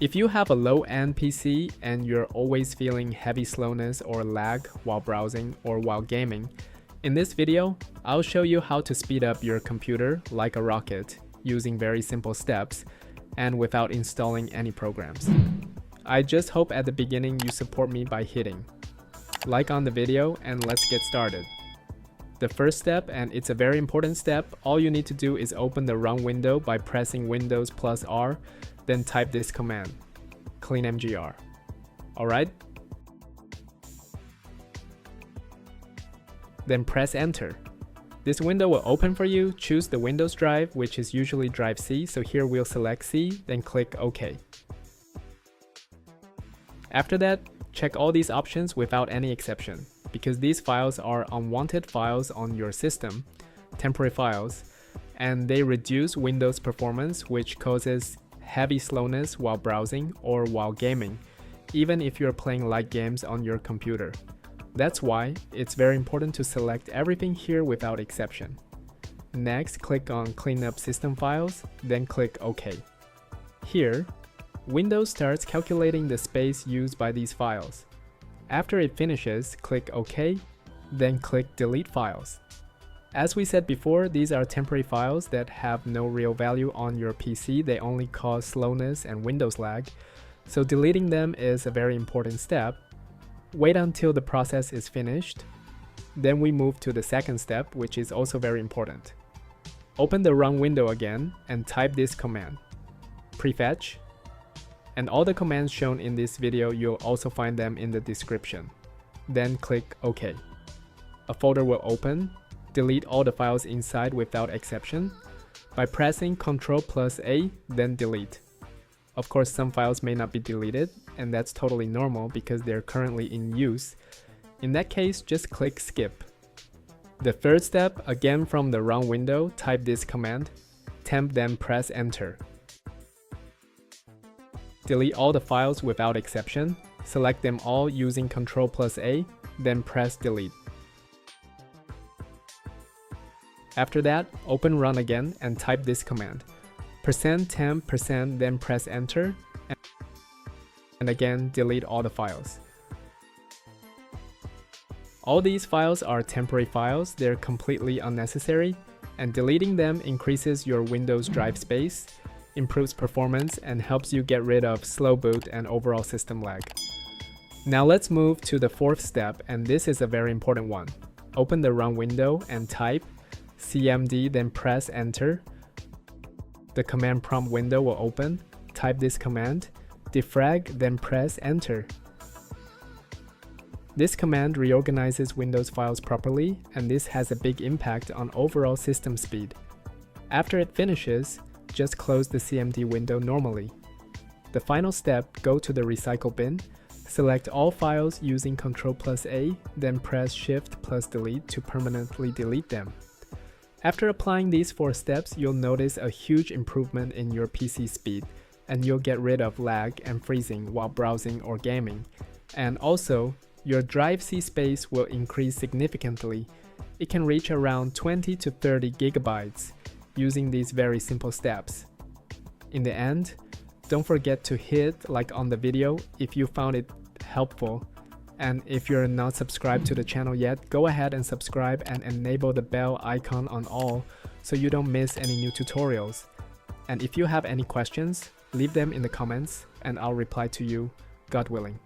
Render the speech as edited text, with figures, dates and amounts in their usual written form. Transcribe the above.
If you have a low-end PC and you're always feeling heavy slowness or lag while browsing or while gaming, in this video, I'll show you how to speed up your computer like a rocket using very simple steps and without installing any programs. I just hope at the beginning you support me by hitting like on the video, and let's get started. The first step, and it's a very important step, all you need to do is open the run window by pressing Windows plus R, then type this command, clean mgr. Alright? Then press enter. This window will open for you. Choose the Windows drive, which is usually drive C, so here we'll select C, then click OK. After that, check all these options without any exception, because these files are unwanted files on your system, temporary files, and they reduce Windows performance, which causes heavy slowness while browsing or while gaming, even if you're playing light games on your computer. That's why it's very important to select everything here without exception. Next, click on Clean up System Files, then click OK. Here, Windows starts calculating the space used by these files. After it finishes, click OK, then click Delete Files. As we said before, these are temporary files that have no real value on your PC. They only cause slowness and Windows lag, so deleting them is a very important step. Wait until the process is finished. Then we move to the second step, which is also very important. Open the run window again and type this command, prefetch, and all the commands shown in this video, you'll also find them in the description. Then click OK. A folder will open. Delete all the files inside without exception by pressing Ctrl plus A, then delete. Of course, some files may not be deleted, and that's totally normal because they're currently in use. In that case, just click skip. The third step, again from the run window, type this command, temp, then press enter. Delete all the files without exception. Select them all using Ctrl plus A, then press delete. After that, open run again and type this command, %temp%, then press enter, and again delete all the files. All these files are temporary files, they're completely unnecessary, and deleting them increases your Windows drive space, improves performance, and helps you get rid of slow boot and overall system lag. Now let's move to the fourth step, and this is a very important one. Open the run window and type cmd, then press enter. The command prompt window will open. Type this command, defrag, then press enter. This command reorganizes Windows files properly, and this has a big impact on overall system speed. After it finishes, just close the CMD window normally. The final step, go to the recycle bin, select all files using Ctrl plus A, then press Shift plus Delete to permanently delete them. After applying these 4 steps, you'll notice a huge improvement in your PC speed, and you'll get rid of lag and freezing while browsing or gaming. And also, your drive C space will increase significantly. It can reach around 20 to 30 gigabytes. Using these very simple steps. In the end, don't forget to hit like on the video if you found it helpful. And if you're not subscribed to the channel yet, go ahead and subscribe and enable the bell icon on all so you don't miss any new tutorials. And if you have any questions, leave them in the comments and I'll reply to you, God willing.